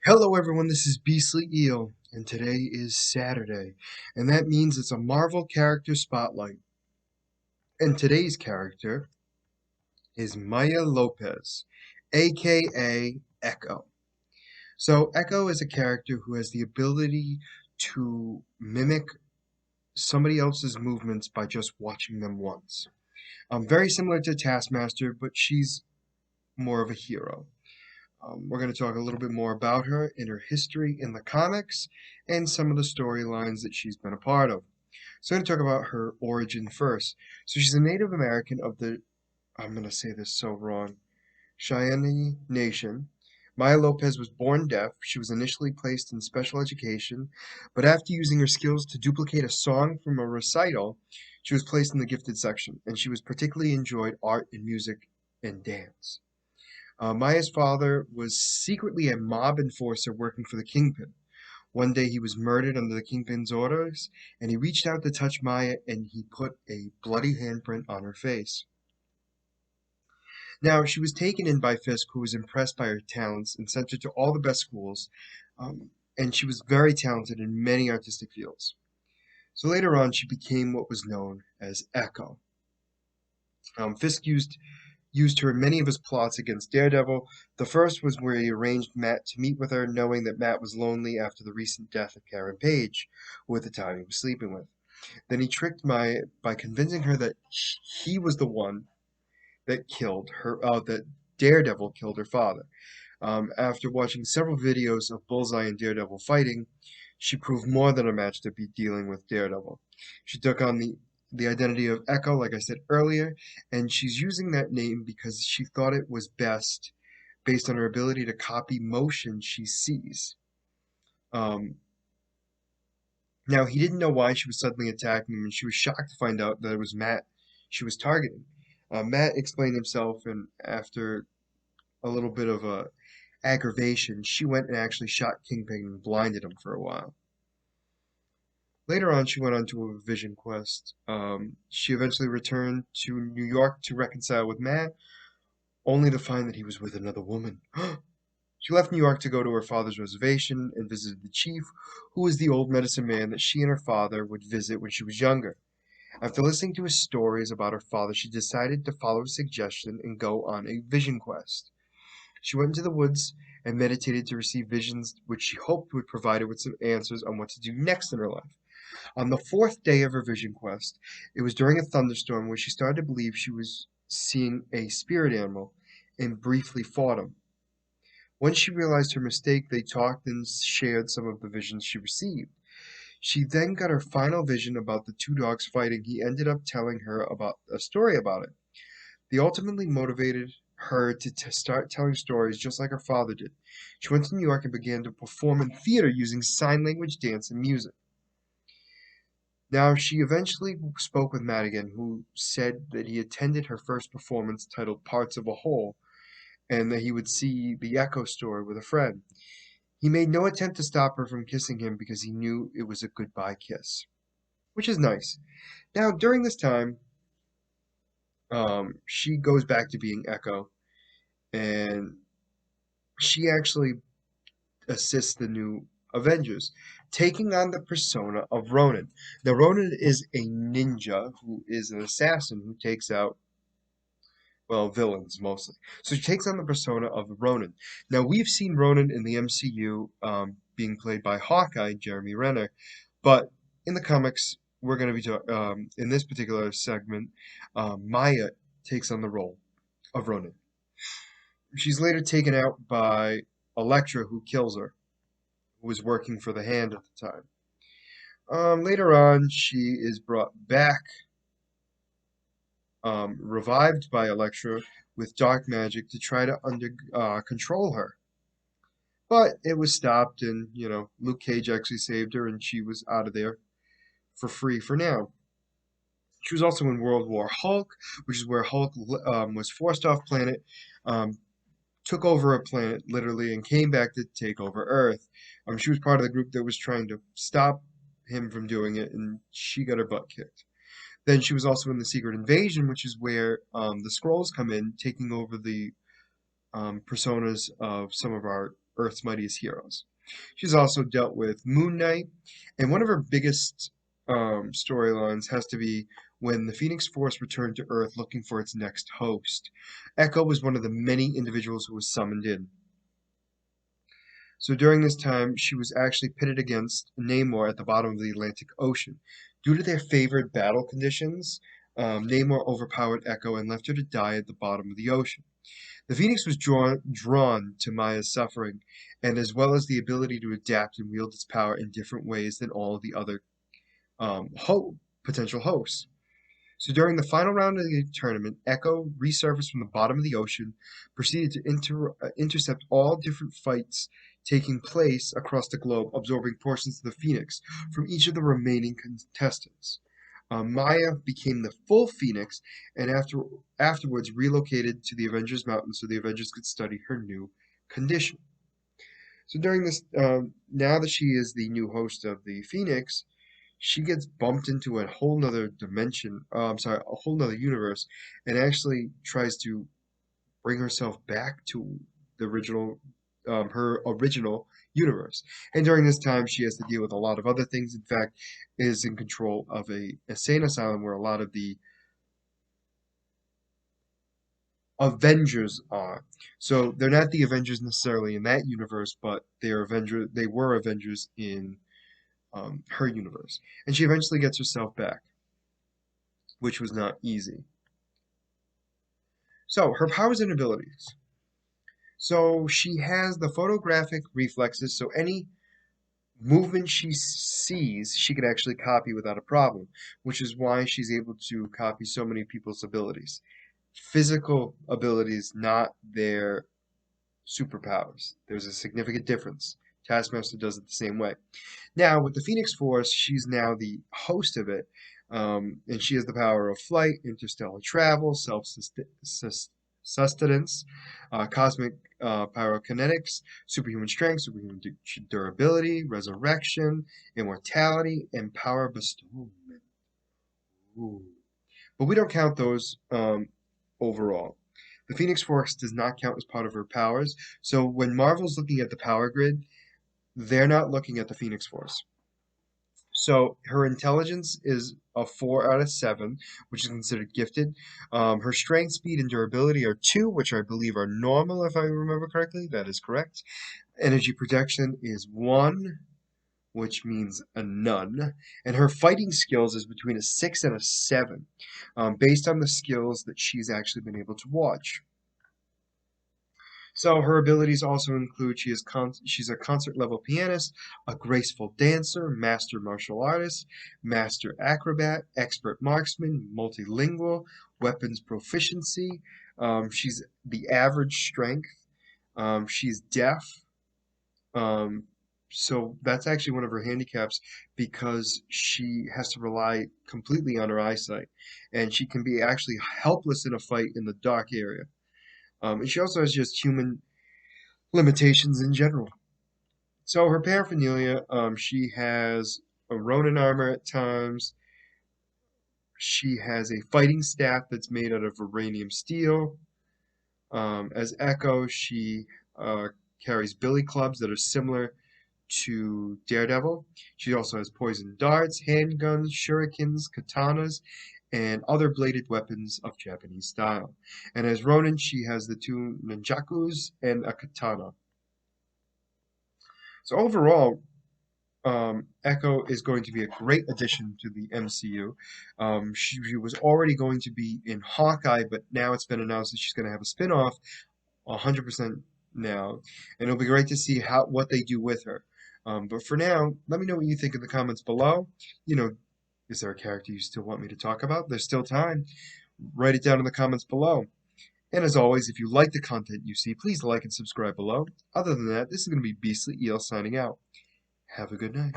Hello everyone, this is Beastly Eel, and today is Saturday, and that means it's a Marvel character spotlight. And today's character is Maya Lopez, aka Echo. So Echo is a character who has the ability to mimic somebody else's movements by just watching them once. Very similar to Taskmaster, but she's more of a hero. We're going to talk a little bit more about her and her history in the comics and some of the storylines that she's been a part of. So I'm going to talk about her origin first. So she's a Native American of the, I'm going to say this so wrong, Cheyenne Nation. Maya Lopez was born deaf. She was initially placed in special education, but after using her skills to duplicate a song from a recital, she was placed in the gifted section, and she was particularly enjoyed art and music and dance. Maya's father was secretly a mob enforcer working for the Kingpin. One day he was murdered under the Kingpin's orders, and he reached out to touch Maya and he put a bloody handprint on her face. Now, she was taken in by Fisk, who was impressed by her talents and sent her to all the best schools, and she was very talented in many artistic fields. So later on, she became what was known as Echo. Fisk used her in many of his plots against Daredevil. The first was where he arranged Matt to meet with her, knowing that Matt was lonely after the recent death of Karen Page, who at the time he was sleeping with. Then he tricked Maya by convincing her that he was the one that killed her, that Daredevil killed her father. After watching several videos of Bullseye and Daredevil fighting, she proved more than a match to be dealing with Daredevil. She took on the identity of Echo, like I said earlier, and she's using that name because she thought it was best based on her ability to copy motion she sees. Um, Now, he didn't know why she was suddenly attacking him, and she was shocked to find out that it was Matt she was targeting. Matt explained himself, and after a little bit of aggravation, she went and actually shot Kingpin and blinded him for a while. Later on, she went on to a vision quest. She eventually returned to New York to reconcile with Matt, only to find that he was with another woman. She left New York to go to her father's reservation and visited the chief, who was the old medicine man that she and her father would visit when she was younger. After listening to his stories about her father, she decided to follow his suggestion and go on a vision quest. She went into the woods and meditated to receive visions which she hoped would provide her with some answers on what to do next in her life. On the fourth day of her vision quest, it was during a thunderstorm where she started to believe she was seeing a spirit animal and briefly fought him. Once she realized her mistake, they talked and shared some of the visions she received. She then got her final vision about the two dogs fighting. He ended up telling her about a story about it. They ultimately motivated her to start telling stories just like her father did. She went to New York and began to perform in theater using sign language, dance, and music. Now, she eventually spoke with Madigan, who said that he attended her first performance titled Parts of a Whole, and that he would see the Echo store with a friend. He made no attempt to stop her from kissing him because he knew it was a goodbye kiss, which is nice. Now, during this time, she goes back to being Echo, and she actually assists the new Avengers, taking on the persona of Ronin. Now, Ronin is a ninja who is an assassin who takes out, well, villains mostly. So she takes on the persona of Ronin. Now, we've seen Ronin in the MCU being played by Hawkeye, Jeremy Renner, but in the comics, we're going to be in this particular segment, Maya takes on the role of Ronin. She's later taken out by Elektra, who kills her, who was working for the Hand at the time. Later on, she is brought back, revived by Elektra with dark magic to try to control her. But it was stopped, and Luke Cage actually saved her, and she was out of there for free for now. She was also in World War Hulk, which is where Hulk was forced off planet, um, took over a planet literally, and came back to take over Earth. She was part of the group that was trying to stop him from doing it, and she got her butt kicked. Then she was also in the Secret Invasion, which is where the Skrulls come in, taking over the personas of some of our Earth's mightiest heroes. She's also dealt with Moon Knight, and one of her biggest storylines has to be when the Phoenix Force returned to Earth looking for its next host. Echo was one of the many individuals who was summoned in. So during this time, she was actually pitted against Namor at the bottom of the Atlantic Ocean. Due to their favored battle conditions, Namor overpowered Echo and left her to die at the bottom of the ocean. The Phoenix was drawn to Maya's suffering, and as well as the ability to adapt and wield its power in different ways than all of the other potential hosts. So during the final round of the tournament, Echo resurfaced from the bottom of the ocean, proceeded to intercept all different fights taking place across the globe, absorbing portions of the Phoenix from each of the remaining contestants. Maya became the full Phoenix, and afterwards relocated to the Avengers Mountain so the Avengers could study her new condition. So during this, now that she is the new host of the Phoenix, she gets bumped into a whole nother dimension, a whole nother universe, and actually tries to bring herself back to the original, her original universe. And during this time, she has to deal with a lot of other things. In fact, is in control of a insane asylum where a lot of the Avengers are. So they're not the Avengers necessarily in that universe, but they were Avengers in her universe. And she eventually gets herself back, which was not easy. So her powers and abilities. So she has the photographic reflexes, so any movement she sees, she could actually copy without a problem, which is why she's able to copy so many people's abilities. Physical abilities, not their superpowers. There's a significant difference. Taskmaster does it the same way. Now, with the Phoenix Force, she's now the host of it, and she has the power of flight, interstellar travel, self-sustenance, cosmic pyrokinetics, superhuman strength, superhuman durability, resurrection, immortality, and power bestowment. Ooh. But we don't count those overall. The Phoenix Force does not count as part of her powers, so when Marvel's looking at the power grid, they're not looking at the Phoenix Force. So her intelligence is a 4 out of 7, which is considered gifted. Her strength, speed, and durability are 2, which I believe are normal, if I remember correctly. That is correct. Energy protection is 1, which means a none. And her fighting skills is between a 6 and a 7, based on the skills that she's actually been able to watch. So her abilities also include she's a concert level pianist, a graceful dancer, master martial artist, master acrobat, expert marksman, multilingual, weapons proficiency. She's the average strength. She's deaf. So that's actually one of her handicaps because she has to rely completely on her eyesight, and she can be actually helpless in a fight in the dark area. And she also has just human limitations in general. So her paraphernalia, she has a Ronin armor at times. She has a fighting staff that's made out of uranium steel. As Echo, she carries billy clubs that are similar to Daredevil. She also has poison darts, handguns, shurikens, katanas, and other bladed weapons of Japanese style. And as Ronin, she has the 2 ninjakus and a katana. So overall, Echo is going to be a great addition to the MCU. She was already going to be in Hawkeye, but now it's been announced that she's going to have a spinoff 100% now. And it'll be great to see what they do with her. But for now, let me know what you think in the comments below. Is there a character you still want me to talk about? There's still time. Write it down in the comments below. And as always, if you like the content you see, please like and subscribe below. Other than that, this is going to be Beastly Eel signing out. Have a good night.